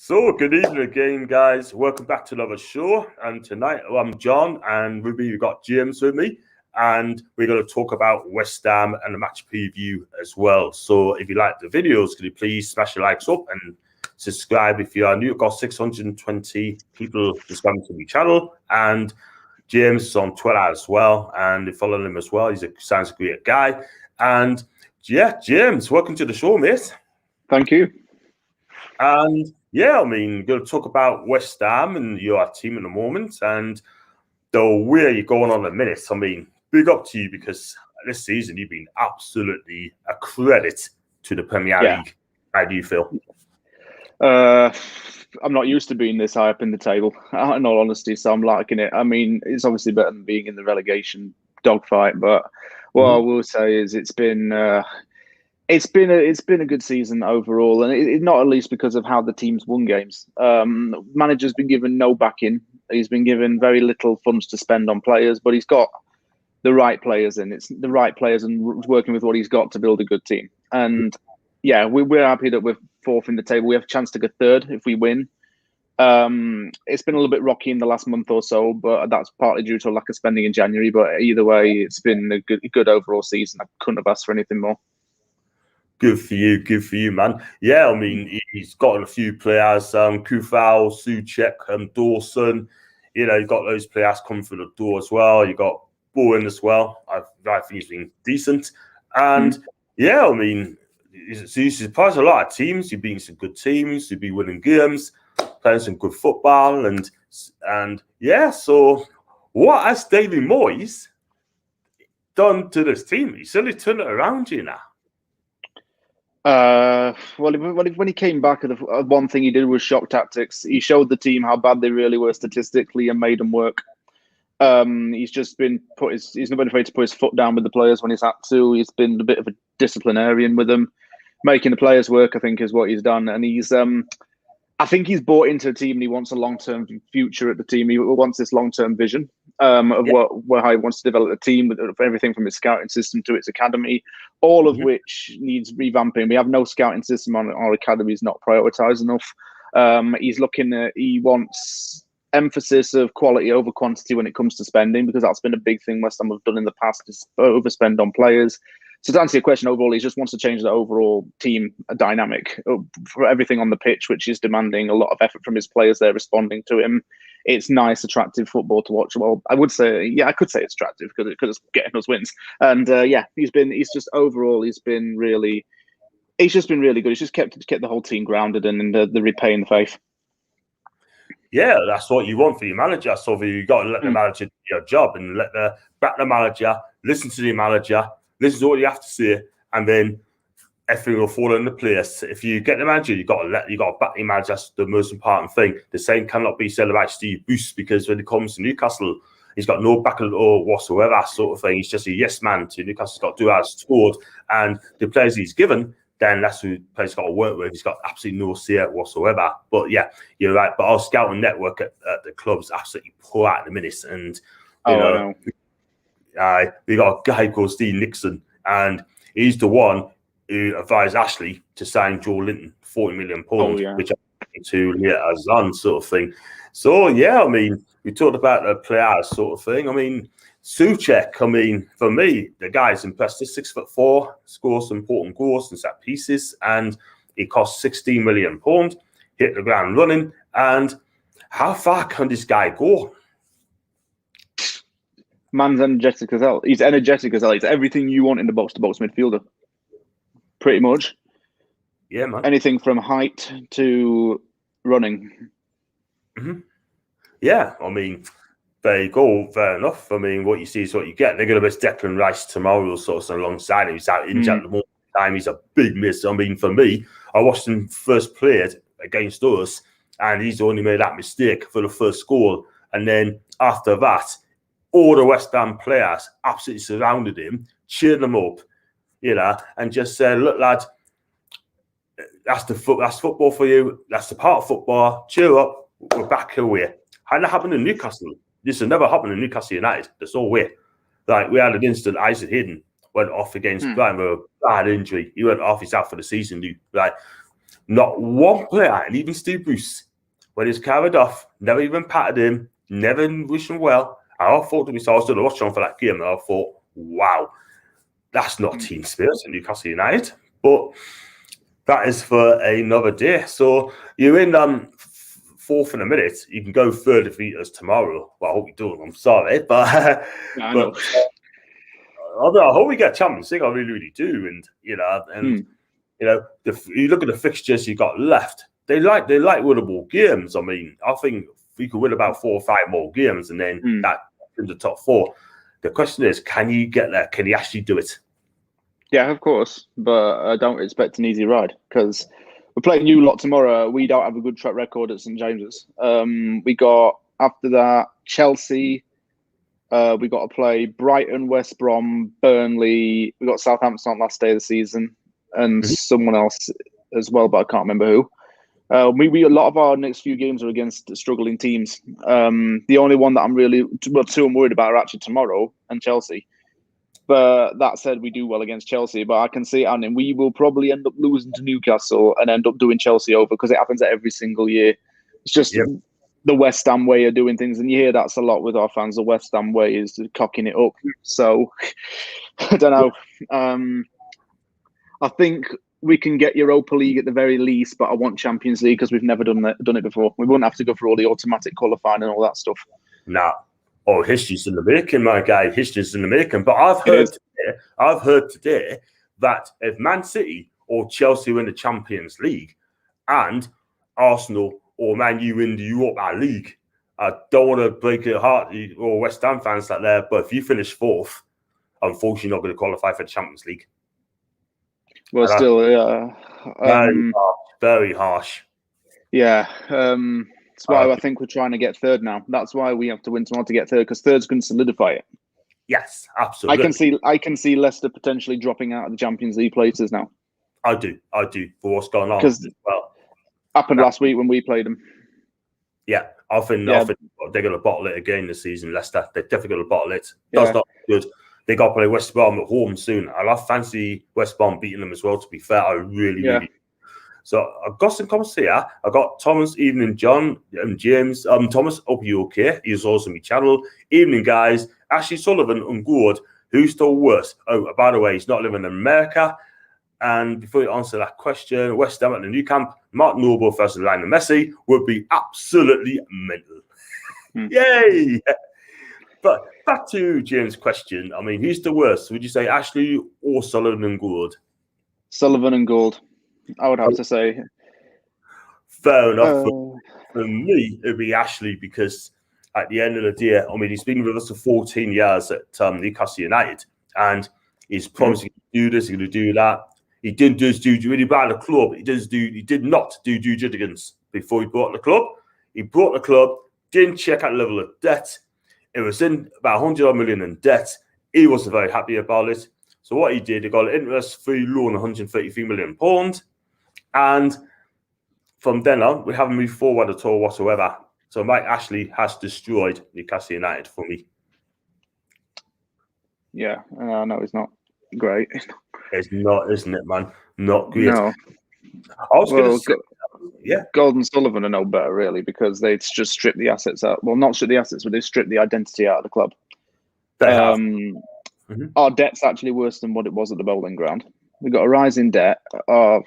So, good evening again, guys. Welcome back to another show. And tonight, I'm John, and with me, we've got James with me. And we're going to talk about West Ham and the match preview as well. So, if you like the videos, could you please smash the likes up and subscribe if you are new? We've got 620 people subscribing to the channel. And James is on Twitter as well. And they follow him as well. Sounds a great guy. And yeah, James, welcome to the show, mate. Thank you. And yeah, I mean, going to talk about West Ham and your team in the moment and the way you're going on in a minute. I mean, big up to you because this season you've been absolutely a credit to the Premier League. How do you feel? I'm not used to being this high up in the table, in all honesty, so I'm liking it. I mean, it's obviously better than being in the relegation dogfight, but what I will say is it's been a good season overall, and it not at least because of how the team's won games. Manager's been given no backing. He's been given very little funds to spend on players, but he's got the right players in. It's the right players and working with what he's got to build a good team. And yeah, we're happy that we're fourth in the table. We have a chance to get third if we win. It's been a little bit rocky in the last month or so, but that's partly due to a lack of spending in January. But either way, it's been a good overall season. I couldn't have asked for anything more. Good for you, man. Yeah, I mean, he's gotten a few players, Kufal, Souček, Dawson. You know, you've got those players coming through the door as well. You've got Bowen as well. I think he's been decent. And yeah, I mean, you surprised a lot of teams. You've been some good teams. You've been winning games, playing some good football. And yeah, so what has David Moyes done to this team? He's certainly turned it around, you know. Well, when he came back, one thing he did was shock tactics. He showed the team how bad they really were statistically and made them work. He's not been afraid to put his foot down with the players when he's had to. He's been a bit of a disciplinarian with them, making the players work, I think, is what he's done. And I think he's bought into a team and he wants a long-term future at the team. He wants this long-term vision of how he wants to develop the team, with everything from his scouting system to its academy, all of which needs revamping. We have no scouting system on our academy, is not prioritised enough. He wants emphasis of quality over quantity when it comes to spending, because that's been a big thing West Ham have done in the past, is overspend on players. So to answer your question, overall, he just wants to change the overall team dynamic for everything on the pitch, which is demanding a lot of effort from his players. They're responding to him. It's nice, attractive football to watch. Well, I could say it's attractive because it's getting us wins. And he's just been really good. He's just kept the whole team grounded and the repaying the faith. Yeah, that's what you want for your manager. So you got to let the manager do your job and back the manager, listen to the manager. This is all you have to say, and then everything will fall into place. If you get the manager, you got to back the manager. That's the most important thing. The same cannot be said about Steve Bruce, because when it comes to Newcastle, he's got no back or whatsoever, sort of thing. He's just a yes man to Newcastle. He's got to do as told, and the players he's given, then that's who players got to work with. He's got absolutely no say whatsoever. But yeah, you're right. But our scouting network at the club's absolutely poor at the minute, and you know. We got a guy called Steve Nixon, and he's the one who advised Ashley to sign Joe Linton, £40 million, which I'm to later as on, sort of thing. So yeah, I mean, we talked about the players, sort of thing. I mean, Souček, for me, the guy's impressive. 6'4", scores some important goals and set pieces, and he cost £16 million. Hit the ground running, and how far can this guy go? Man's energetic as hell. He's energetic as hell. He's everything you want in the box-to-box midfielder. Pretty much. Yeah, man. Anything from height to running. Yeah, I mean, there you go. Fair enough. I mean, what you see is what you get. They're going to miss Declan Rice tomorrow, sort of alongside him. He's out injured at the moment. He's a big miss. I mean, for me, I watched him first play against us, and he's only made that mistake for the first goal. And then after that, all the West Ham players absolutely surrounded him, cheered him up, you know, and just said, "Look, lad, that's football for you. That's the part of football. Cheer up. We're back away." Hadn't happened in Newcastle. This has never happened in Newcastle United. There's no way. Like, we had an instant. Isaac Hayden went off against Brian with a bad injury. He went off. He's out for the season. Like, Not one player, and even Steve Bruce, when he's carried off, never even patted him, never wished him well. I thought to myself, I was doing a watch on for that game, and I thought, wow, that's not team spirit at Newcastle United. But that is for another day. So you're in fourth in a minute. You can go third if you us tomorrow. Well, I hope you do. I'm sorry, but I hope we get Champions League. I really, really do. And you know, you look at the fixtures you got left. They like winnable games. I mean, I think we could win about 4 or 5 more games, and then that in the top 4. The question is, can you get there? Can you actually do it? Yeah, of course, but I don't expect an easy ride because we're playing you lot tomorrow. We don't have a good track record at St James's. We got, after that, Chelsea. We got to play Brighton, West Brom, Burnley. We got Southampton on last day of the season, and someone else as well, but I can't remember who. A lot of our next few games are against struggling teams. The only one that two I'm worried about are actually tomorrow and Chelsea. But that said, we do well against Chelsea. But I can see, and we will probably end up losing to Newcastle and end up doing Chelsea over because it happens every single year. It's just the West Ham way of doing things. And you hear that's a lot with our fans. The West Ham way is cocking it up. So, I don't know. I think we can get Europa League at the very least, but I want Champions League because we've never done it before. We wouldn't have to go through all the automatic qualifying and all that stuff. Nah. Oh, history's in the making, my guy. History's in the making. But I've heard today that if Man City or Chelsea win the Champions League and Arsenal or Man U win the Europa League, I don't want to break your heart or West Ham fans out there, but if you finish 4th, unfortunately you're not going to qualify for the Champions League. Well, and still, very harsh. Yeah. That's why I think we're trying to get 3rd now. That's why we have to win tomorrow to get 3rd, because 3rd's going to solidify it. Yes, absolutely. I can see Leicester potentially dropping out of the Champions League places now. I do. For what's going on. Because happened last week when we played them. Yeah, I think they're going to bottle it again this season, Leicester. They're definitely going to bottle it. That's not good. They got to play West Brom at home soon. I fancy West Brom beating them as well, to be fair. I really. So I've got some comments here. I got Thomas, evening, John, and James. Thomas, hope you okay. He's also on my channel. Evening, guys. Ashley Sullivan, I'm good. Who's still worse? Oh, by the way, he's not living in America. And before you answer that question, West Ham at the new camp, Mark Noble versus Lionel Messi would be absolutely mental. Yay! But back to James' question. I mean, who's the worst? Would you say Ashley or Sullivan and Gould? Sullivan and Gould, I would have to say. Fair enough. For me, it would be Ashley, because at the end of the day, I mean, he's been with us for 14 years at Newcastle United, and he's promised to do this, he's going to do that. He didn't do his when he bought the club. He did not do due diligence before he bought the club. He bought the club, didn't check out the level of debt. It was in about 100 million in debt. He wasn't very happy about it. So what he did, he got an interest-free loan, £133 million. And from then on, we haven't moved forward at all whatsoever. So Mike Ashley has destroyed Newcastle United for me. Yeah, no, it's not great. It's not, isn't it, man? Not great. No. I was going to say, Gould and Sullivan are no better, really, because they just stripped the assets out. Well, not strip the assets, but they stripped the identity out of the club. Our debt's actually worse than what it was at the bowling ground. We've got a rise in debt. Our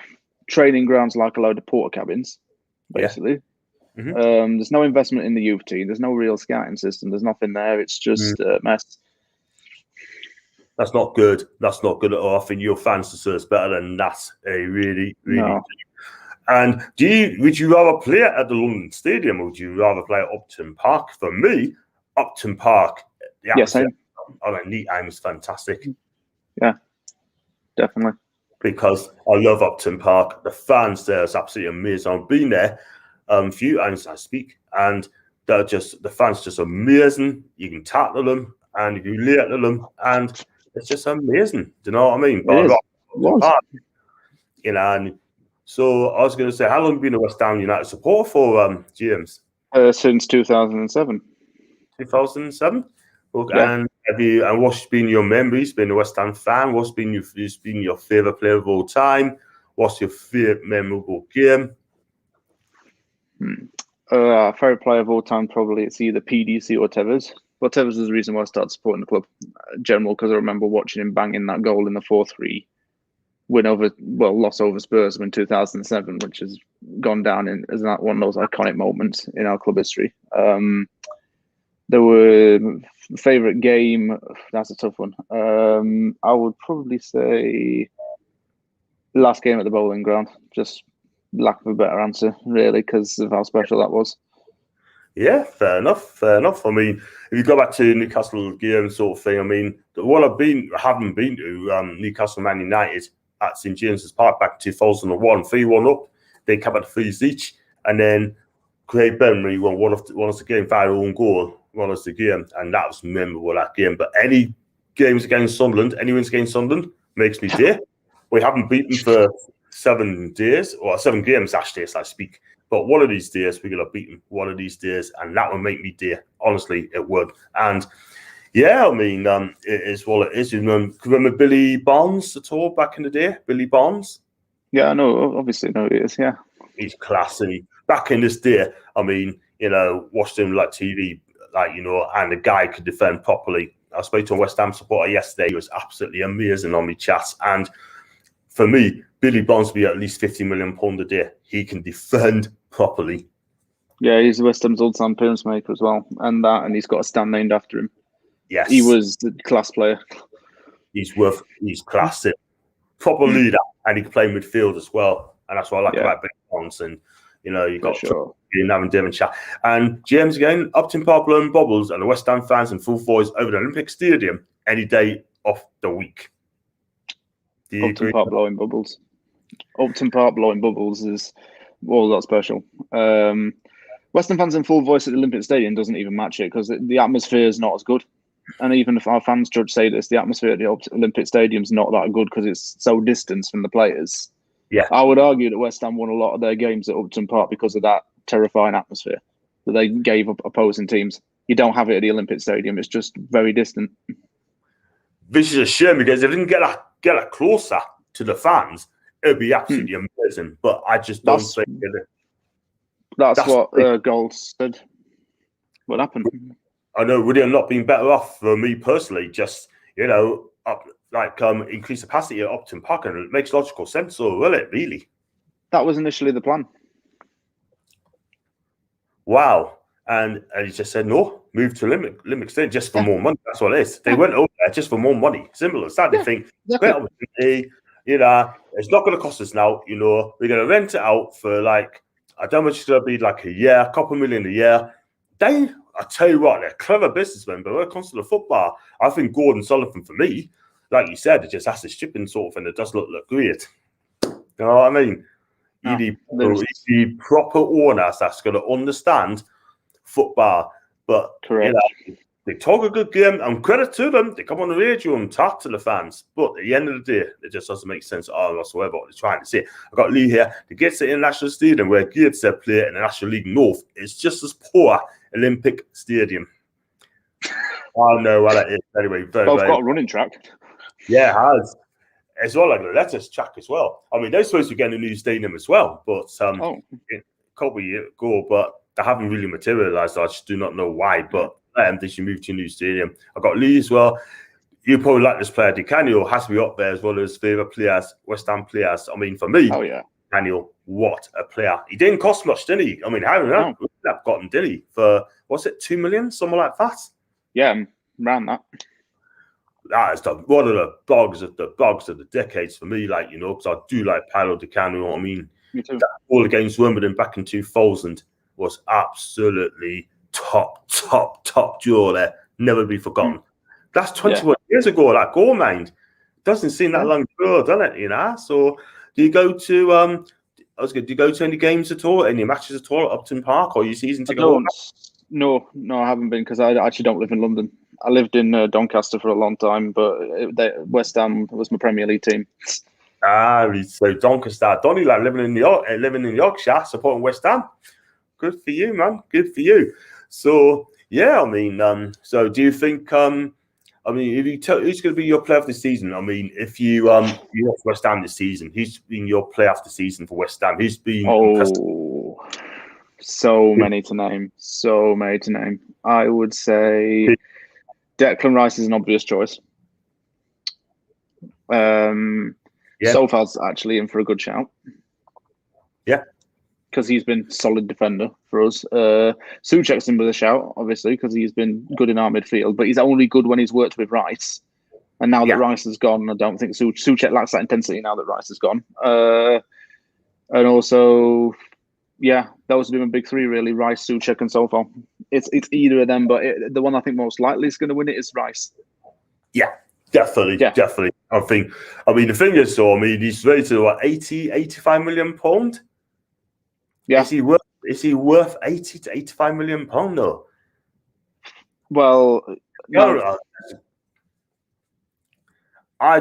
training grounds like a load of porta cabins, basically. There's no investment in the youth team. There's no real scouting system. There's nothing there. It's just a mess. That's not good. That's not good at all. I think your fans deserve better than that. Really, really. No. And would you rather play at the London Stadium, or would you rather play at Upton Park? For me, Upton Park, on a neat aim is fantastic. Yeah, definitely. Because I love Upton Park. The fans there is absolutely amazing. I've been there a few times I speak, and the fans just amazing. You can tackle them and you can relate to them, and it's just amazing. Do you know what I mean? And so I was going to say, how long have you been a West Ham United supporter for, James? Since 2007. 2007. Okay. Yeah. And what's been your memories? Been a West Ham fan? What's been your favorite player of all time? What's your favourite memorable game? Favorite player of all time, probably it's either PDC or Tevez. Well, Tevez is the reason why I started supporting the club, general, because I remember watching him banging that goal in the 4-3 loss over Spurs in 2007, which has gone down as one of those iconic moments in our club history. There were favourite game. That's a tough one. I would probably say last game at the Bowling Ground. Just lack of a better answer, really, because of how special that was. Yeah, fair enough. I mean, if you go back to Newcastle game sort of thing, I mean, the one I haven't been to, Newcastle Man United at St James's Park back in 2001, 3-1 up. They came at the 3s each, and then Craig Benry won one of the game, fired own goal, won us the game, and that was memorable, that game. But any games against Sunderland, any wins against Sunderland makes me day. We haven't beaten for 7 days, or 7 games actually, as I speak. But one of these days, we're going to beat them. One of these days, and that would make me day. Honestly, it would. And yeah, I mean, it is what it is. You remember Billy Bonds at all back in the day? Billy Bonds? Yeah, I know. Obviously, no, it is. Yeah, he's classy. Back in this day, I mean, watched him like TV, and the guy could defend properly. I spoke to a West Ham supporter yesterday. He was absolutely amazing on me chat. And for me, Billy Bonds will be at least £50 million a day. He can defend properly. Yeah, he's West Ham's all-time appearance maker as well, and he's got a stand named after him. Yes, he was the class player. He's classy, proper leader, and he can play midfield as well. And that's what I like about Billy Bonds. And you got having Devon chat. And James again, Upton Park blowing bubbles, and the West Ham fans in full voice over the Olympic Stadium any day of the week. Upton Park blowing bubbles. Upton Park blowing bubbles is all that special. West Ham fans in full voice at the Olympic Stadium doesn't even match it because the atmosphere is not as good. And even if our fans judge say this, the atmosphere at the Olympic Stadium is not that good because it's so distant from the players. Yeah, I would argue that West Ham won a lot of their games at Upton Park because of that terrifying atmosphere that they gave up opposing teams. You don't have it at the Olympic Stadium; it's just very distant. This is a shame because if they didn't get that closer to the fans, it'd be absolutely amazing. But I just don't think it. That's what Gold said. What happened? I know. Would it not been better off for me personally? Just increase capacity at Upton Park, and it makes logical sense. So will it really? That was initially the plan. Wow. And he just said, no, move to Limerick Stadium just for more money. That's what it is. They went over there just for more money. Simple as that. They think, great opportunity, it's not going to cost us now. We're going to rent it out for I don't know much it's going to be like a year, a couple million a year. I tell you what, they're clever businessmen, but when it comes to the football, I think Gordon Sullivan, for me, like you said, it just has this chipping sort of, and it does look great. You know what I mean? You need proper owners that's going to understand football, but correct. They talk a good game, and credit to them. They come on the radio and talk to the fans, but at the end of the day, it just doesn't make sense whatsoever what they're trying to say. I got Lee here. The Gates International Stadium, where Gates play in the National League North, is just as poor Olympic Stadium. I know what it is. Anyway, both got a running track. Yeah, it has. It's all like a lettuce track as well. I mean, they're supposed to get a new stadium as well, but a couple of years ago, but they haven't really materialized. I just do not know why, but they should move to a new stadium. I got Lee as well. You probably like this player. Daniel has to be up there as well as favourite players, West Ham players. I mean, for me, Daniel, what a player. He didn't cost much, didn't he? I mean, how would have gotten, did he? For, what's it, 2 million? Something like that? Yeah, around that. That is one of the bugs of the decades for me, because I do like Paolo Di Canio. You know what I mean? Me too. That ball against Wimbledon back in 2000 was absolutely top draw there. Never be forgotten. That's 21 years ago, that goal, mind. Doesn't seem that long ago, doesn't it? So do you go to do you go to any games at all, any matches at all at Upton Park, or are you season to go? No, I haven't been because I actually don't live in London. I lived in Doncaster for a long time, but West Ham was my Premier League team. So Doncaster. Donny living in Yorkshire, supporting West Ham. Good for you, man. Good for you. So yeah, I mean, so do you think I mean, if you tell who's going to be your player of the season, I mean, if you you watch West Ham this season, who's been your player of the season for West Ham? Who's been impressive? So many to name. So many to name. I would say Declan Rice is an obvious choice. Sofa's actually in for a good shout. Yeah. Because he's been solid defender for us. Souček's in with a shout, obviously, because he's been good in our midfield, but he's only good when he's worked with Rice. And now that Rice has gone, I don't think Souček lacks that intensity now that Rice has gone. And also, those have been a big three, really: Rice, Souček, and Sofa. It's either of them, but the one I think most likely is going to win it is Rice. Yeah, definitely. I mean, the thing is, though, I mean, he's rated to 85 million pound. Yeah. Is he worth 80 to 85 million pound though? Well, no. I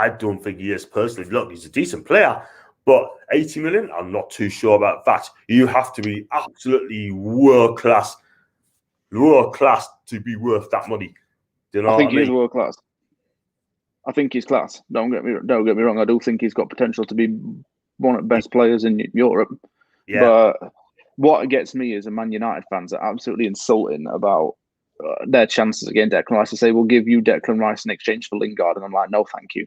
don't think he is personally. Look, he's a decent player, but 80 million, I'm not too sure about that. You have to be absolutely world class to be worth that money. Do you know I think what I mean? He is world class. I think he's class. Don't get me wrong. I do think he's got potential to be one of the best players in Europe. Yeah. But what gets me is Man United fans are absolutely insulting about their chances against Declan Rice. To say we'll give you Declan Rice in exchange for Lingard, and I'm like, no, thank you.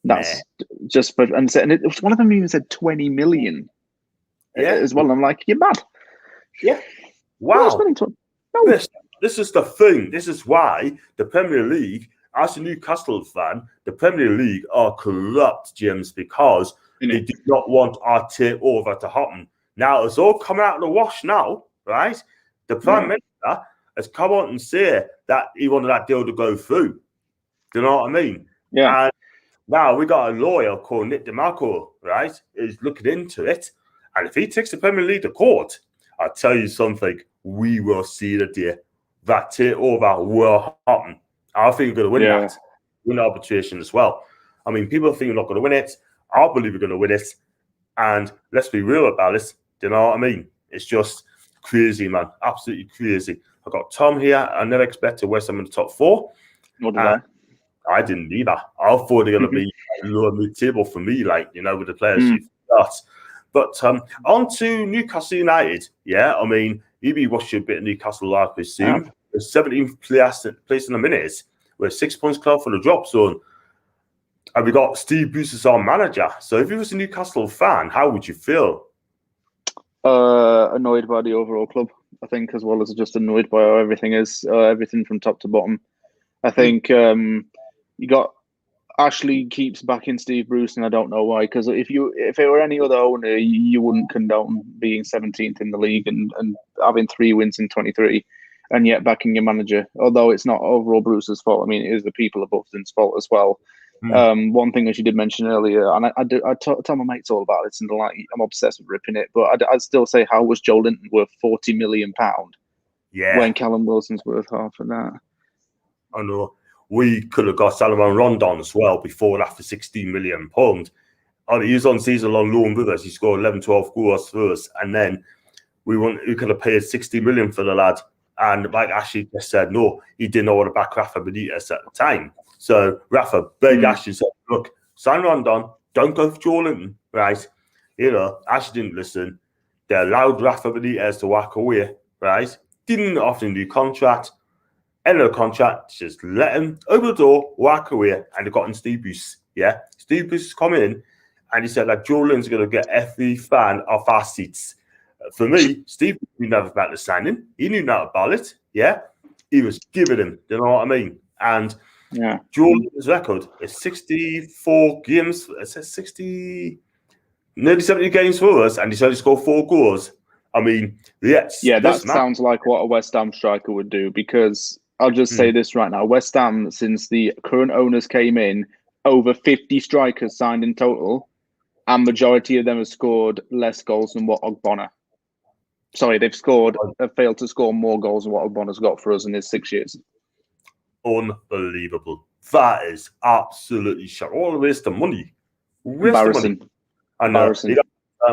That's just for and it was one of them even said 20 million. As well. And I'm like, you're mad. Yeah. Wow. No. This is the thing. This is why the Premier League, as a Newcastle fan, the Premier League are corrupt, James, because they do not want our takeover to happen. Now, it's all coming out of the wash now, right? The Prime Minister has come out and said that he wanted that deal to go through. Do you know what I mean? Yeah. And now we got a lawyer called Nick DeMarco, right? Is looking into it. And if he takes the Premier League to court, I'll tell you something, we will see the day that takeover will happen. I think we're going to win that. Win arbitration as well. I mean, people think we're not going to win it. I believe we're going to win it. And let's be real about this. Do you know what I mean? It's just crazy, man. Absolutely crazy. I got Tom here. I never expected West Ham in the top four. What did I? I didn't either. I thought they're going to be lower mid-table for me, like, you know, with the players you've got. But on to Newcastle United. Yeah, I mean, you've been watching a bit of Newcastle live, I presume. The 17th place in the minutes. We're 6 points clear for the drop zone. And we got Steve Bruce as our manager. So if you was a Newcastle fan, how would you feel? Annoyed by the overall club, I think, as well as just annoyed by how everything is, everything from top to bottom. I think you got Ashley keeps backing Steve Bruce, and I don't know why. Because if it were any other owner, you wouldn't condone being 17th in the league and having 3 wins in 23, and yet backing your manager. Although it's not overall Bruce's fault. I mean, it is the people above him's fault as well. One thing that you did mention earlier, and I tell my mates all about it, and like I'm obsessed with ripping it, but I'd still say, how was Joe Linton worth £40 million? When Callum Wilson's worth half of that? I know. We could have got Salomon Rondon as well before that for £16 million. He was on season-long loan with us. He scored 11, 12 goals for us, and then we could have paid £60 million for the lad. And like Ashley just said, no, he didn't know what to back Rafa Benitez at the time. So Rafa begged Ashley, said, look, sign Rondon, don't go for Joe Linton, right? You know, Ashley didn't listen. They allowed Rafa Benitez to walk away, right? Didn't offer him a new contract. End of the contract, just let him open the door, walk away, and they got in Steve Bruce. Yeah, Steve Bruce has come in, and he said that Joe Linton's going to get every fan off our seats. For me, Steve knew nothing about the signing. He knew nothing about it. Yeah, he was giving him. You know what I mean? And Joe Linton's record is 64 games. It says nearly 70 games for us, and he's only scored 4 goals. I mean, that sounds like what a West Ham striker would do, because I'll just say this right now. West Ham, since the current owners came in, over 50 strikers signed in total, and majority of them have scored less goals than what Ogbonna. Sorry, they've failed to score more goals than what Ogbonna's got for us in his 6 years. Unbelievable. That is absolutely shocking. All the waste of money. Embarrassing. I know.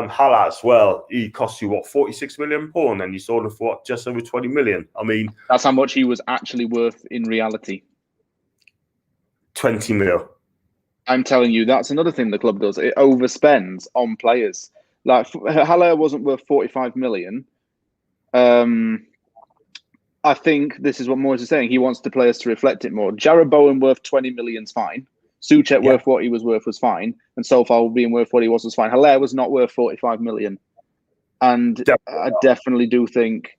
Haller as well. He cost you what, 46 million pound, and you sold him for what, just over 20 million. I mean, that's how much he was actually worth in reality. 20 mil. I'm telling you, that's another thing the club does. It overspends on players. Like Haller wasn't worth 45 million. I think this is what Moyes is saying. He wants the players to reflect it more. Jared Bowen worth 20 million is fine. Souček worth what he was worth was fine. And Sofal being worth what he was fine. Haller was not worth 45 million. And I definitely do think,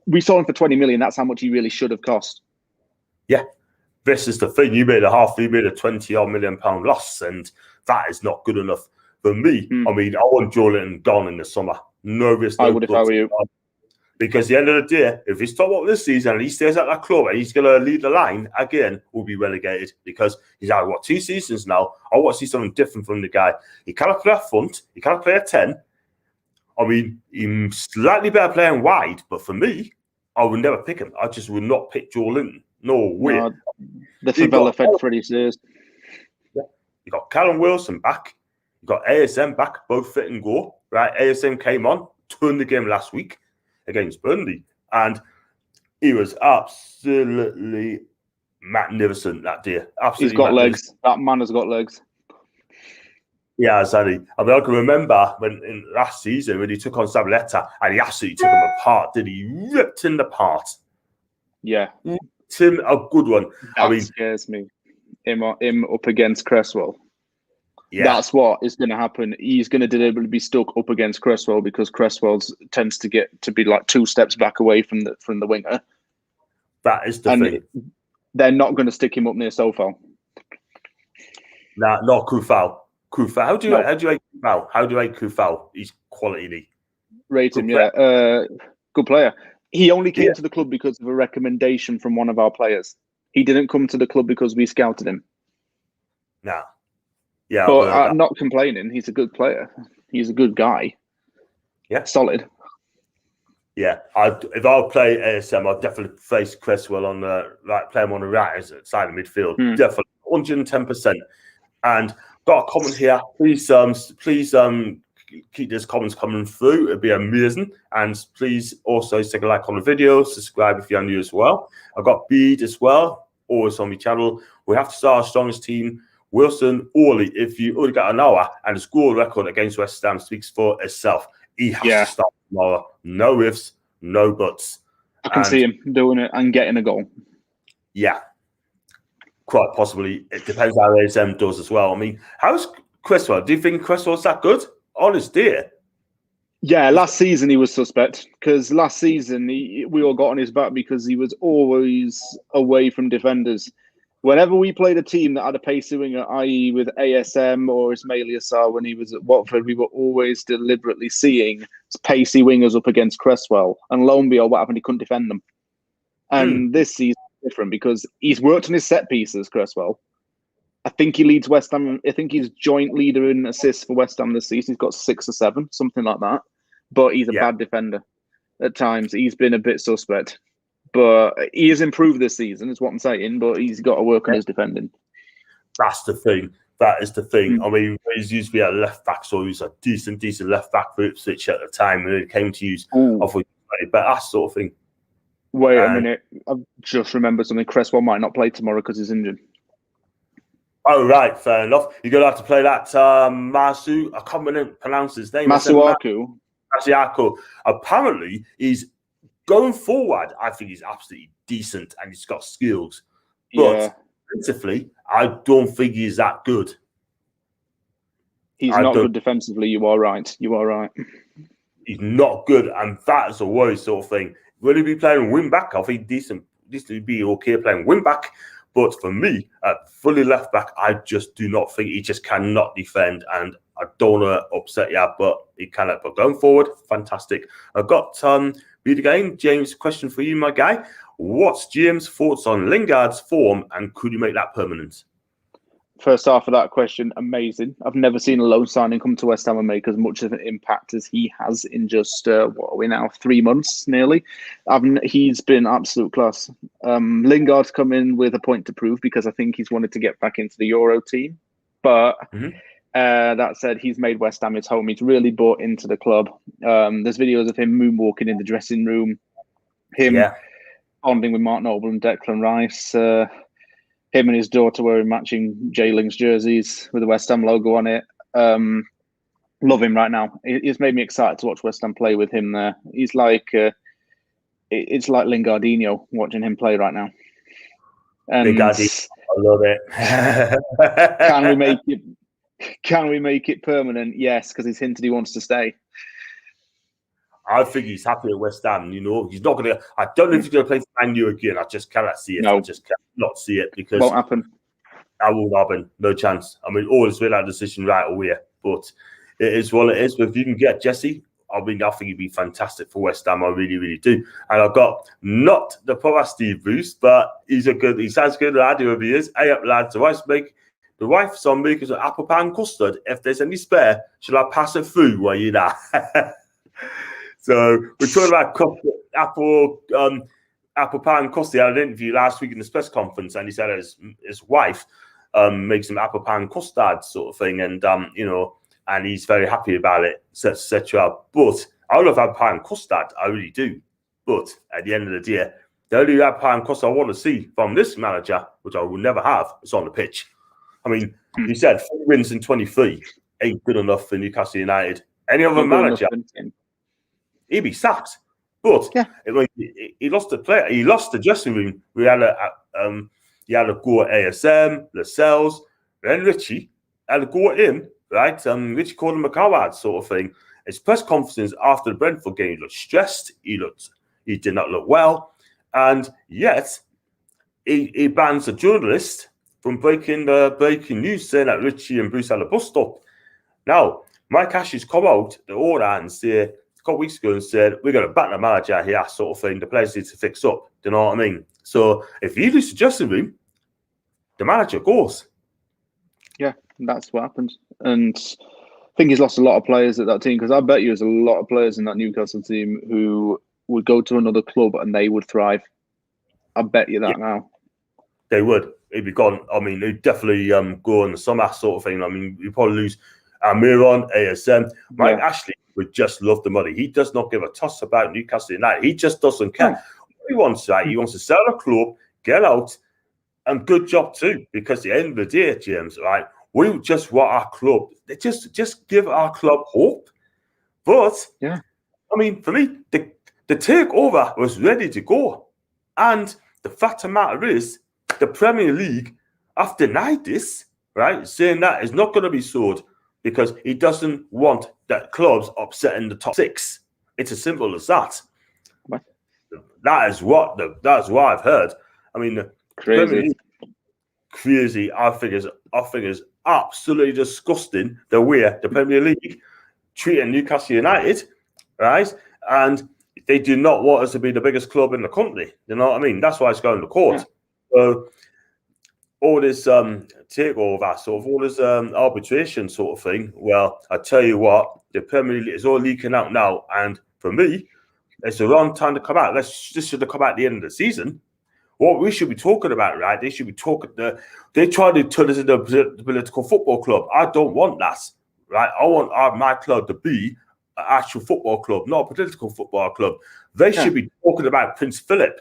we sold him for 20 million. That's how much he really should have cost. Yeah. This is the thing. You made a 20-odd million pound loss, and that is not good enough for me. I mean, I want Joelinton gone in the summer. No risk. I would if I were you. Because at the end of the day, if he's top up this season and he stays at that club and he's going to lead the line again, we'll be relegated. Because he's had, 2 seasons now? I want to see something different from the guy. He cannot play a front. He cannot play a 10. I mean, he's slightly better playing wide, but for me, I would never pick him. I just would not pick Joelinton. No way. No, the favela fed Freddie Sears. Yeah. You got Callum Wilson back. You got ASM back, both fit and go. Right, ASM came on, turned the game last week against Burnley, and he was absolutely magnificent that day. Absolutely, he's got legs. That man has got legs. Yeah, Zaddy. I mean, I can remember when in last season when he took on Zabaleta and he absolutely took him apart. Did he ripped him apart? Yeah. Tim, a good one. That scares me. Him up against Cresswell. Yeah. That's what is going to happen. He's going to deliberately be stuck up against Cresswell because Cresswell tends to get to be like 2 steps back away from the winger. That is the thing. They're not going to stick him up near Sofal. Nah, not Kufal. Kufal. How do you rate Kufal? How do you rate Kufal? He's quality. Rate him, good player. He only came to the club because of a recommendation from one of our players. He didn't come to the club because we scouted him. No. Yeah. But I'm not complaining. He's a good player. He's a good guy. Yeah. Solid. Yeah. If I would play ASM, I'd definitely face Cresswell on the play him on the right side of midfield. Definitely 110%. And got a comment here. Please keep these comments coming through. It'd be amazing. And please also stick a like on the video, subscribe if you're new as well. I've got Bede as well, always on my channel. We have to start our strongest team. Wilson, Orley, if you only got an hour and the score record against West Ham speaks for itself. He has to start tomorrow. No ifs, no buts. I can see him doing it and getting a goal. Yeah. Quite possibly. It depends how ASM does as well. I mean, how's Cresswell? Do you think Cresswell's that good? Honest dear. Yeah, last season he was suspect because last season we all got on his back because he was always away from defenders. Whenever we played a team that had a pacey winger, i.e. with ASM or Ismail Yassar when he was at Watford, we were always deliberately seeing pacey wingers up against Cresswell. And lo and behold, what happened? He couldn't defend them. And this season is different because he's worked on his set pieces, Cresswell. I think he leads West Ham. I think he's joint leader in assists for West Ham this season. He's got 6 or 7, something like that. But he's a bad defender at times. He's been a bit suspect. But he has improved this season, is what I'm saying. But he's got to work on his defending. That's the thing. That is the thing. I mean, he's used to be a left back, so he's a decent left back for Ipswich at the time. And it came to use but that sort of thing. Wait a minute. I've just remembered something. Cresswell might not play tomorrow because he's injured. Oh, right. Fair enough. You're going to have to play that Masu. I can't pronounce his name. Masuaku. Masuaku. Apparently, he's going forward. I think he's absolutely decent and he's got skills. But defensively, I don't think he's that good. He's not good defensively. You are right. He's not good. And that's a worry sort of thing. Will he be playing wing back? I think decent. This would be okay playing wing back. But for me, at fully left back, I just do not think he just cannot defend. And I don't want to upset you, but he cannot. But going forward, fantastic. I've got Bede again. James, question for you, my guy. What's James' thoughts on Lingard's form and could you make that permanent? First half of that question, amazing. I've never seen a loan signing come to West Ham and make as much of an impact as he has in just, 3 months nearly. He's been absolute class. Lingard's come in with a point to prove because I think he's wanted to get back into the Euro team. But That said, he's made West Ham his home. He's really bought into the club. There's videos of him moonwalking in the dressing room, him bonding with Mark Noble and Declan Rice, him and his daughter wearing matching J-Links jerseys with the West Ham logo on it. Love him right now. It's made me excited to watch West Ham play with him there. He's like, it's like Lingardinho watching him play right now. And Lingardinho, I love it. Can we make it permanent? Yes, because he's hinted he wants to stay. I think he's happy at West Ham. You know, he's not going to. I don't know if he's going to play for Man U again. I just cannot see it. No. I just cannot see it because won't happen. That won't happen. No chance. I mean, always made that decision right away. But it is what it is. But if you can get Jesse, I think he'd be fantastic for West Ham. I really, really do. And I've got not the proper Steve Bruce, but he sounds good lad, whoever he is. Hey up, lads. The wife's on making some apple pie and custard. If there's any spare, shall I pass it through while you're there? So we're talking about apple pie and custard. I had an interview last week in the press conference, and he said his wife makes some apple pie and custard sort of thing, and and he's very happy about it, etc. But I love apple pie and custard, I really do. But at the end of the day, the only apple pie and custard I want to see from this manager, which I will never have, is on the pitch. I mean, you said 3 wins in 23 ain't good enough for Newcastle United. Any other manager, he'd be sacked. But he lost the player. He lost the dressing room. We had he had a go at ASM, Lascelles, then Richie had a go at him. Right, Richie called him a coward, sort of thing. His press conferences after the Brentford game, he looked stressed. He did not look well, and yet he bans a journalist from breaking news, saying that Richie and Bruce had a bust up. Now, Mike Ashley's come out the order and said a couple of weeks ago and said we're going to back the manager here, sort of thing. The players need to fix up. Do you know what I mean? So if you lose the dressing room, the manager goes. Yeah, that's what happens. And I think he's lost a lot of players at that team, because I bet you there's a lot of players in that Newcastle team who would go to another club and they would thrive. I bet you that now. They would. He'd be gone. I mean, he'd definitely go in the summer, sort of thing. I mean, you probably lose Miron, ASM. Mike Ashley would just love the money. He does not give a toss about Newcastle United. He just doesn't care. What he wants, right? He wants to sell the club, get out, and good job too. Because at the end of the day, James, right? We just want our club. They just give our club hope. But I mean, for me, the takeover was ready to go, and the fact of the matter is, the Premier League have denied this, right? Saying that it's not going to be sold because he doesn't want that clubs upsetting the top 6. It's as simple as that. What? That's what I've heard. I mean, crazy. I think it's absolutely disgusting the way the Premier League treating Newcastle United, right? And they do not want us to be the biggest club in the country. You know what I mean? That's why it's going to court. Yeah. So all this takeover, sort of all this arbitration sort of thing. Well, I tell you what, the Premier League is all leaking out now, and for me, it's the wrong time to come out. This should have come out at the end of the season. What we should be talking about, right? They should be talking. They try to turn us into a political football club. I don't want that, right? I want my club to be an actual football club, not a political football club. They should be talking about Prince Philip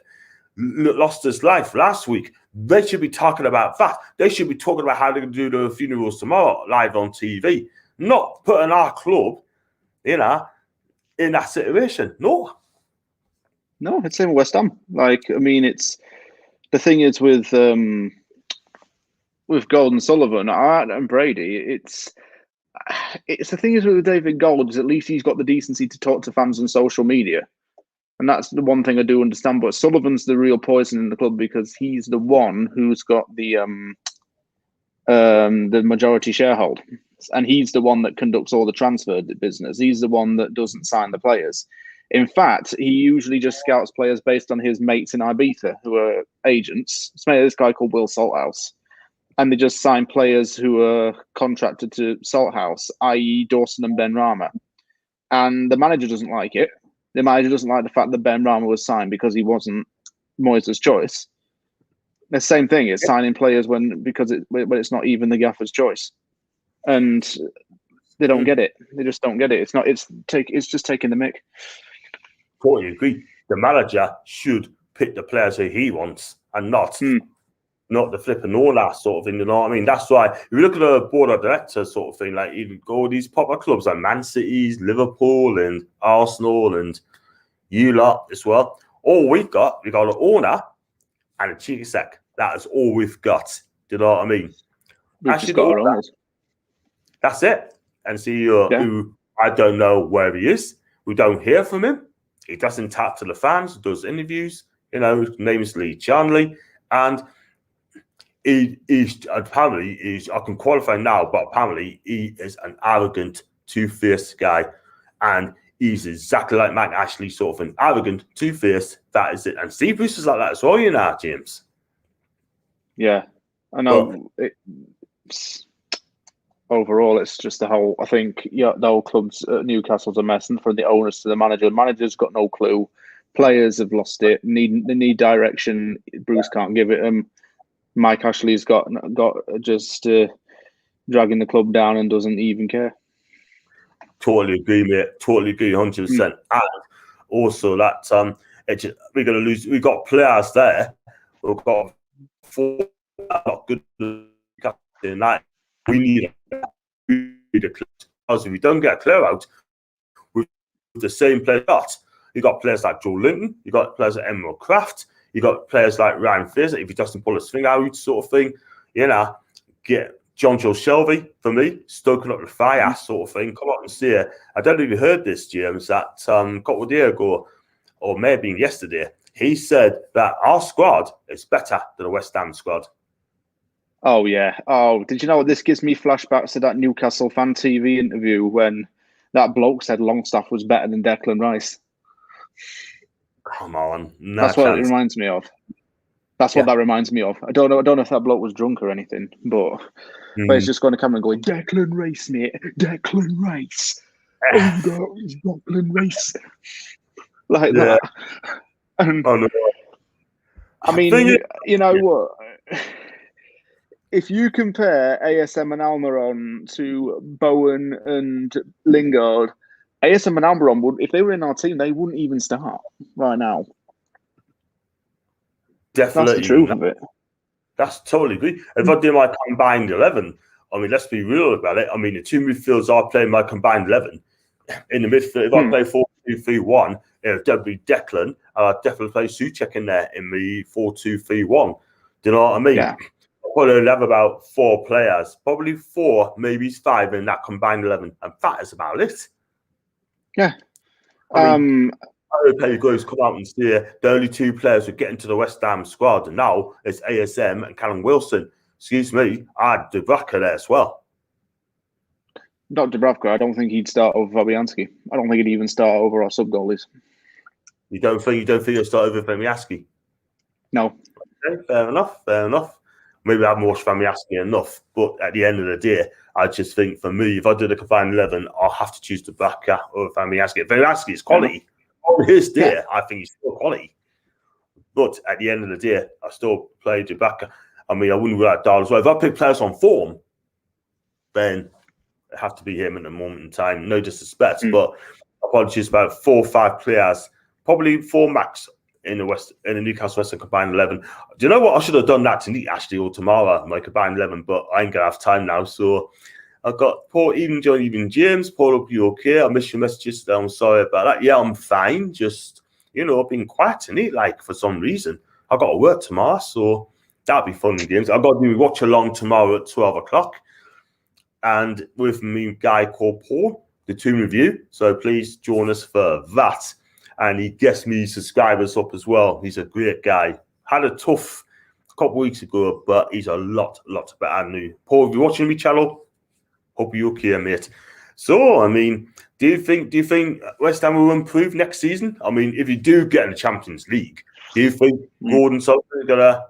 lost his life last week. They should be talking about that. They should be talking about how they're going to do the funerals tomorrow live on TV, not putting our club, in that situation. No, it's same with West Ham. Like, I mean, it's the thing is with Golden Sullivan and Brady. It's the thing is with David Gold is at least he's got the decency to talk to fans on social media. And that's the one thing I do understand. But Sullivan's the real poison in the club because he's the one who's got the majority sharehold. And he's the one that conducts all the transfer business. He's the one that doesn't sign the players. In fact, he usually just scouts players based on his mates in Ibiza who are agents. This guy called Will Salthouse. And they just sign players who are contracted to Salthouse, i.e. Dawson and Ben Rama. And the manager doesn't like it. The manager doesn't like the fact that Ben Rama was signed because he wasn't Moyes' choice. The same thing is signing players when it's not even the gaffer's choice. and they don't get it. They just don't get it. It's not. It's just taking the mick. Totally agree. The manager should pick the players who he wants and not the flipping all that sort of thing. You know what I mean? That's why if you look at the board of directors sort of thing, like you go these proper clubs like Man City's, Liverpool, and Arsenal, and you lot as well. All we got an owner and a cheeky sack. That is all we've got. Do you know what I mean? We've just got our owners. That's it. And CEO, who I don't know where he is. We don't hear from him. He doesn't talk to the fans, does interviews. You know, his name is Lee Charnley. And he's apparently, I can qualify now, but apparently he is an arrogant, two-faced guy. And he's exactly like Mike Ashley, sort of an arrogant, two-faced. That is it. And Steve Bruce is like that as well, you know, James. Yeah, I know. Overall, it's just the whole. I think the whole club's Newcastle's a mess, and from the owners to the manager. The manager's got no clue. Players have lost it. They need direction. Bruce can't give it them. Mike Ashley's got just dragging the club down and doesn't even care. Totally agree, mate. Totally agree, 100%. And also that we're going to lose. We've got players there. We've got 4 not good tonight. We need a clear. Because if we don't get a clear out, with the same player you got players like Joe Linton, you got players like Emerald Kraft, you got players like Ryan Fraser, if he doesn't pull his finger out, sort of thing, you know, get John Joe Shelby, for me, stoking up the fire, sort of thing. Come up and see it. I don't know if you heard this, James, that a couple of days ago, or maybe yesterday, he said that our squad is better than the West Ham squad. Oh, yeah. Oh, did you know what? This gives me flashbacks to that Newcastle Fan TV interview when that bloke said Longstaff was better than Declan Rice. Come on. No That's what it reminds me of. That's what that reminds me of. I don't know if that bloke was drunk or anything, but it's just going to come and going, Declan Rice, mate. Declan Rice. Oh, no, it's Declan Rice. Like that. And, I mean, you know what? If you compare ASM and Almiron to Bowen and Lingard, ASM and Almiron would, if they were in our team, they wouldn't even start right now. Definitely. That's the truth of it. That's totally agree. If I do my combined 11, I mean, let's be real about it. I mean, the two midfields are playing my combined 11. In the midfield, if I play 4-2-3-1, it'll definitely be Declan, and I'll definitely play Souček in there in the 4-2-3-1. Do you know what I mean? Yeah. Probably have about 4 players, probably 4, maybe 5 in that combined 11, and that is about it. Yeah. I mean, I hope you guys come out and see the only 2 players who get into the West Ham squad, and now it's ASM and Callum Wilson. Excuse me, I had Dubravka there as well. Not Dubravka. I don't think he'd start over Fabianski. I don't think he'd even start over our sub goalies. You don't think he'll start over Fabianski? No. Okay, fair enough. Maybe I haven't watched Fabianski enough, but at the end of the day, I just think for me, if I do the combined 11, I'll have to choose Dubravka over Fabianski. Fabianski is quality. On his day, I think he's still quality. But at the end of the day, I still play Dubravka. I mean, I wouldn't rule out Dahl as well. If I pick players on form, then it have to be him at the moment in time. No disrespect, but I'll probably choose about 4 or 5 players, probably 4 max in the Newcastle Western combined 11. Do you know what? I should have done that tonight, actually, or tomorrow, my combined 11, but I ain't gonna have time now. So I've got Paul, even James. Paul, hope you okay? I missed your messages. So I'm sorry about that. Yeah, I'm fine. Just, I've been quiet tonight, like, for some reason. I've got to work tomorrow, so that'll be fun in games. I've got to do watch along tomorrow at 12 o'clock. And with me, a guy called Paul, the Tomb Review. So please join us for that. And he gets me subscribers up as well. He's a great guy. Had a tough couple of weeks ago, but he's a lot better now. Paul, if you're watching my channel, hope you're okay, mate. So, I mean, do you think West Ham will improve next season? I mean, if you do get in the Champions League, do you think Gordon Solskjaer is going to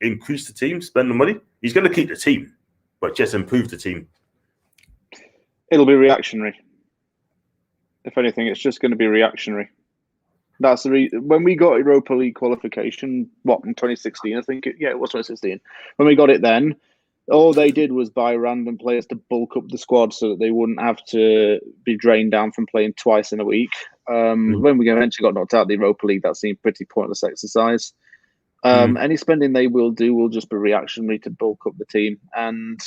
increase the team, spend the money? He's going to keep the team, but just improve the team. It'll be reactionary. If anything, it's just going to be reactionary. That's the when we got Europa League qualification, in 2016, I think. It was 2016. When we got it then, All they did was buy random players to bulk up the squad so that they wouldn't have to be drained down from playing twice in a week. When we eventually got knocked out of the Europa League, that seemed pretty pointless exercise. Any spending they will do will just be reactionary to bulk up the team. And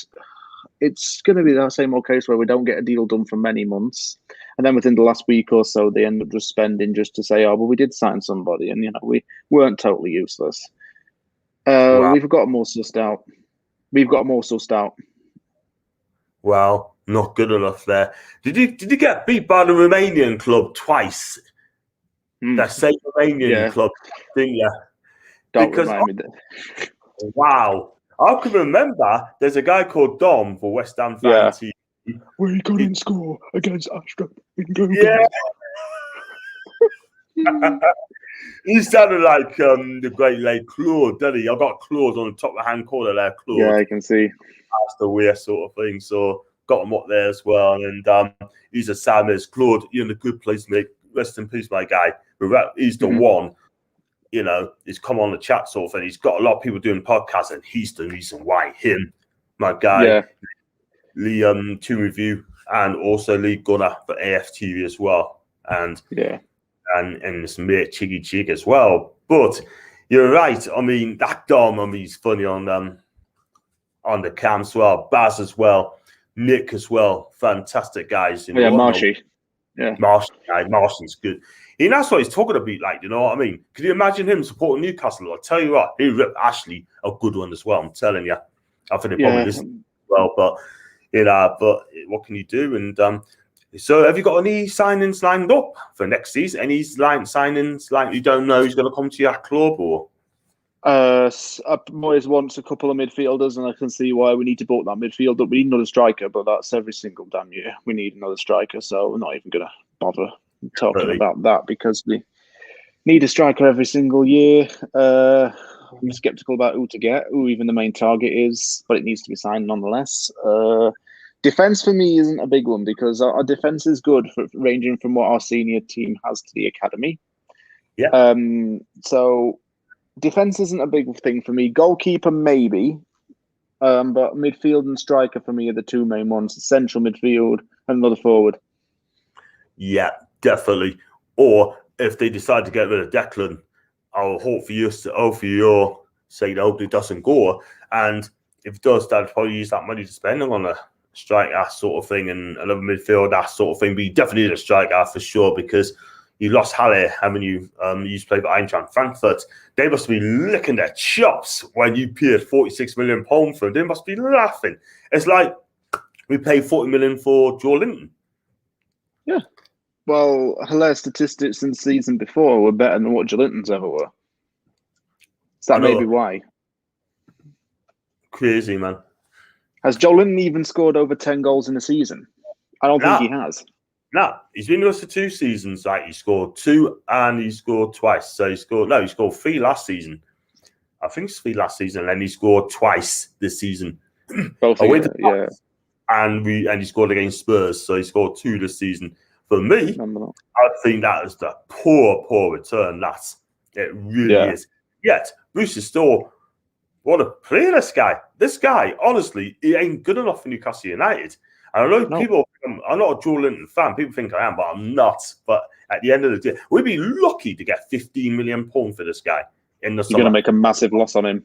it's going to be that same old case where we don't get a deal done for many months. And then within the last week or so, they end up just spending just to say, oh, well, we did sign somebody. And, we weren't totally useless. Wow. We've got more sussed out. Well, not good enough there. Did you get beat by the Romanian club twice? That same Romanian club, didn't you? Don't remind me that. Wow. I can remember there's a guy called Dom for West Ham fan TV. We couldn't score against Astra. Yeah. He sounded like the great late Claude, didn't he? I got Claude on the top of the hand corner there, Claude. Yeah, I can see. That's the weird sort of thing. So got him up there as well. And he's a Sam as Claude, you're in a good place, mate. Rest in peace, my guy. He's the one, he's come on the chat sort of thing. He's got a lot of people doing podcasts, and he's the reason why him, my guy, Lee to Review, and also Lee Gunner for AFTV as well. And and his mate Chiggy Chig as well. But you're right. I mean, that Dom, he's funny on the cam as well. Baz as well. Nick as well. Fantastic guys. Marshy. Yeah. Marshy's good. And that's what he's talking about, like, you know what I mean? Can you imagine him supporting Newcastle? I'll tell you what, he ripped Ashley a good one as well. I'm telling you. I think they probably listen well, but but what can you do? And so have you got any signings lined up for next season? Any signings like you don't know who's going to come to your club or? Moyes wants a couple of midfielders, and I can see why we need to bulk that midfield up. We need another striker, but that's every single damn year. We need another striker, so we're not even going to bother talking about that because we need a striker every single year. I'm skeptical about who to get, who even the main target is, but it needs to be signed nonetheless. Defense for me isn't a big one because our defense is good, ranging from what our senior team has to the academy. Yeah. So defense isn't a big thing for me. Goalkeeper maybe, but midfield and striker for me are the two main ones. Central midfield and another forward. Yeah, definitely. Or if they decide to get rid of Declan, I'll hope for your sake that hopefully it doesn't go. And if it does, they'll probably use that money to spend on a striker sort of thing and another midfield that sort of thing. But you definitely need a striker for sure because you lost Halle, haven't you? You used to play for Eintracht Frankfurt. They must be licking their chops when you paid £46 million for him. They must be laughing. It's like we paid £40 million for Joe Linton. Yeah. Well, Halle's statistics in the season before were better than what Joe Linton's ever were. So that may be why. Crazy, man. Has Joe Linton even scored over 10 goals in a season? I don't think he has. No, he's been with us for 2 seasons. Like he scored 2 and he scored twice. So he scored 3 last season. I think it's 3 last season, and then he scored twice this season. Both, and he scored against Spurs, so he scored 2 this season. For me, I think that is the poor return. It really is. Yet Bruce is still what a player. This guy, honestly, he ain't good enough for Newcastle United. And I know people, I'm not a Joe Linton fan. People think I am, but I'm not. But at the end of the day, we'd be lucky to get £15 million for this guy in the summer. You're going to make a massive loss on him.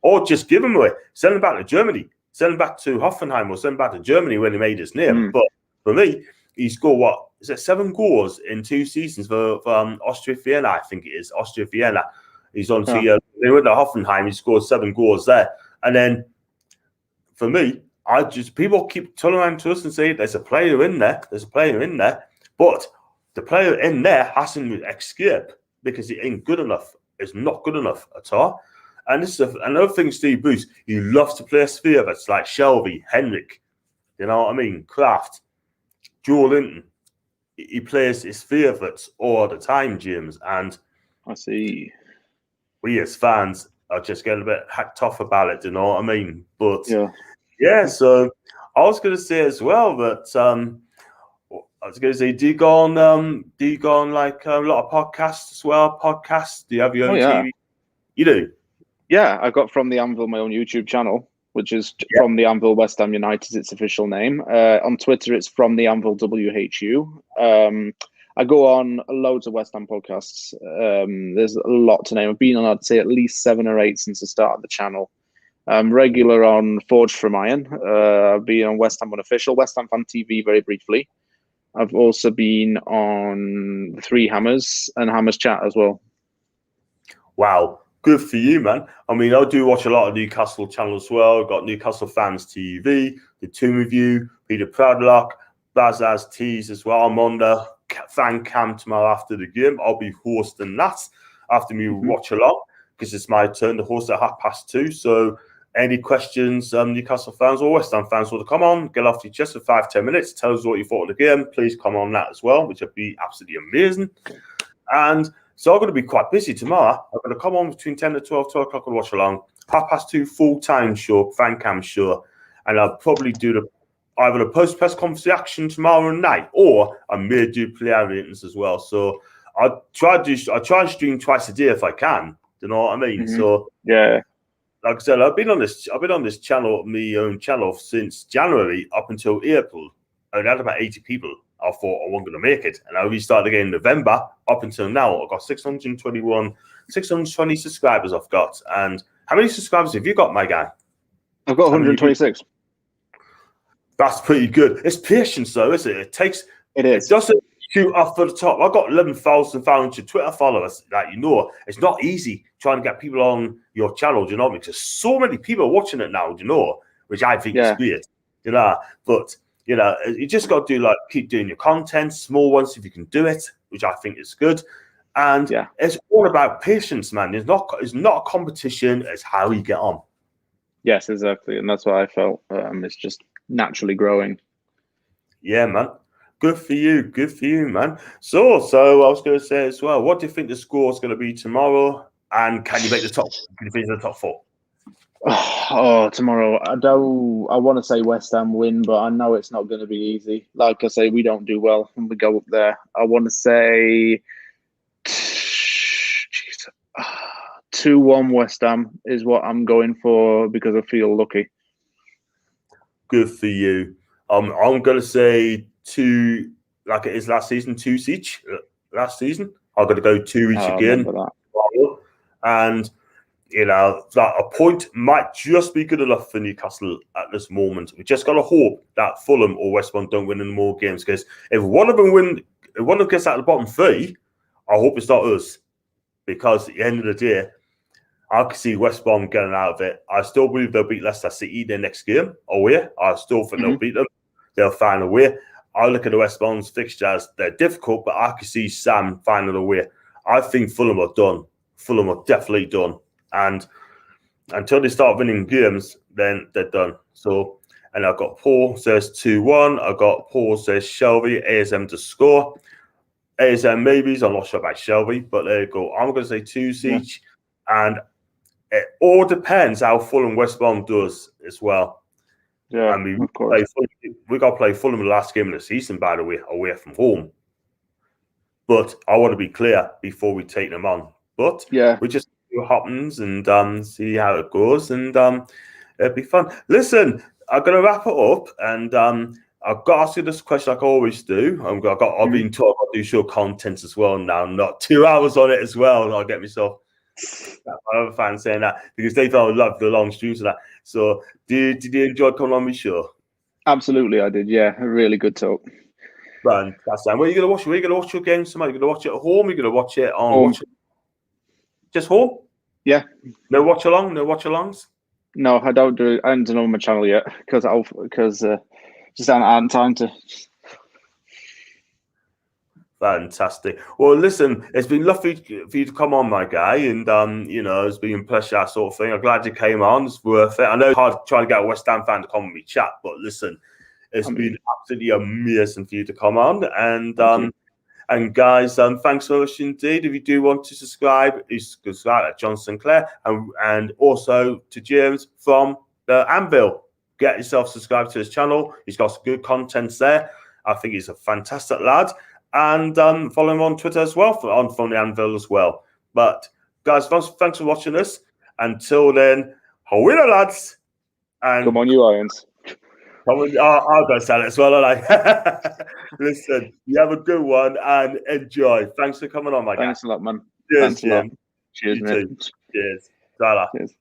Or just give him away. Send him back to Germany. Send him back to Hoffenheim or send him back to Germany when he made his name. But for me, he scored 7 goals in 2 seasons for Austria Vienna, I think it is. Austria Vienna. He's on to they went to Hoffenheim, he scored 7 goals there. And then for me, people keep turning around to us and say there's a player in there. But the player in there hasn't escaped because he ain't good enough. It's not good enough at all. And this is another thing, Steve Bruce, he loves to play sphere. It's like Shelby, Henrik, you know what I mean? Kraft, Joe Linton. He plays his favourites all the time, James. And I see. We as fans are just getting a bit hacked off about it, you know what I mean? But so I was going to say as well that do you go on like a lot of podcasts as well? Podcasts? Do you have your own TV? You do? Yeah, I got From the Anvil my own YouTube channel. which is from the Anvil West Ham United, its official name. On Twitter, it's from the Anvil WHU. I go on loads of West Ham podcasts. There's a lot to name. I've been on, I'd say, at least 7 or 8 since the start of the channel. I'm regular on Forged from Iron. I've been on West Ham Unofficial, West Ham Fan TV very briefly. I've also been on the Three Hammers and Hammers Chat as well. Wow. Good for you, man. I mean, I do watch a lot of Newcastle channels as well. I've got Newcastle Fans TV, The Tomb Review, Peter Proudlock, Bazaz Tees as well. I'm on the fan cam tomorrow after the game. I'll be hosting that after me watch along because it's my turn to host at 2:30. So any questions, Newcastle fans or West Ham fans want to come on, get off your chest for 5-10 minutes, tell us what you thought of the game. Please come on that as well, which would be absolutely amazing. And so I'm going to be quite busy tomorrow. I'm going to come on between 10 to 12 o'clock and watch along. 2:30 full-time show, fan cam show. And I'll probably do either the post-press conference reaction tomorrow night or I may do player ratings as well. So I try and stream twice a day if I can. Do you know what I mean? So yeah. Like I said, I've been on this channel, my own channel, since January up until April. I had about 80 people. I thought I wasn't going to make it. And I restarted again in November. Up until now, I've got 620 subscribers I've got. And how many subscribers have you got, my guy? I've got 126. That's pretty good. It's patience, though, isn't it? It is. It doesn't shoot off for the top. I've got 11,500 Twitter followers. It's not easy trying to get people on your channel, do you know what I mean? Because so many people are watching it now, do you know? Which I think is weird, you know. But you just got to keep doing your content, small ones if you can do it, which I think is good. And it's all about patience, man. It's not a competition. It's how you get on. Yes, exactly, and that's what I felt. It's just naturally growing. Yeah, man. Good for you, man. So I was going to say as well, what do you think the score is going to be tomorrow? And can you make the top? Can you finish the top 4? Oh, tomorrow. I want to say West Ham win, but I know it's not going to be easy. Like I say, we don't do well when we go up there. I want to say 2-1 West Ham is what I'm going for because I feel lucky. Good for you. I'm going to say 2, like it is last season, 2 each. Last season, I'm going to go 2 each again. And that a point might just be good enough for Newcastle at this moment. We just got to hope that Fulham or West Brom don't win any more games. Because if one of them gets out of the bottom 3, I hope it's not us. Because at the end of the day, I can see West Brom getting out of it. I still believe they'll beat Leicester City their next game away. I still think they'll beat them. They'll find a way. I look at the West Brom's fixtures. They're difficult, but I can see Sam finding a way. I think Fulham are done. Fulham are definitely done. And until they start winning games, then they're done. So, and I've got Paul says 2-1. I've got Paul says Shelby, ASM to score. ASM maybes. I'm not sure about Shelby, but there you go. I'm going to say 2 each. And it all depends how Fulham West Brom does as well. Yeah, and we got to play Fulham in the last game of the season, by the way, away from home. But I want to be clear before we take them on. But we just see what happens and see how it goes, and it'll be fun. Listen, I'm going to wrap it up, and I've got to ask you this question like I always do. I've been told I do show content as well now, not 2 hours on it as well. I'll get myself other fans saying that because they don't love the long streams of that. So did you enjoy coming on my show? Absolutely, I did. Yeah, a really good talk. Fantastic. Where are you going to watch? Where are you going to watch your game tonight? Are you going to watch it at home? Are you going to watch it on just home? Yeah. No watch along? No watch alongs? No, I don't do it. I haven't done it on my channel yet because just haven't time to. Fantastic. Well, listen, it's been lovely for you to come on, my guy, and it's been a pleasure, sort of thing. I'm glad you came on. It's worth it. I know it's hard trying to get a West Ham fan to come on me chat, but listen, it's been absolutely amazing for you to come on. And guys, thanks so much indeed. If you do want to subscribe, you subscribe at John Sinclair and also to James from the Anvil. Get yourself subscribed to his channel. He's got some good content there. I think he's a fantastic lad. And follow him on Twitter as well, from the Anvil as well. But guys, thanks for watching this. Until then, howina, lads. And come on, you Irons. I'll go sell it as well, aren't I? Listen, you have a good one and enjoy. Thanks for coming on, my guy. Thanks a lot, man. Cheers, Thanks Jim. a lot. Cheers, You mate. too. Cheers. Ta-ra. Cheers.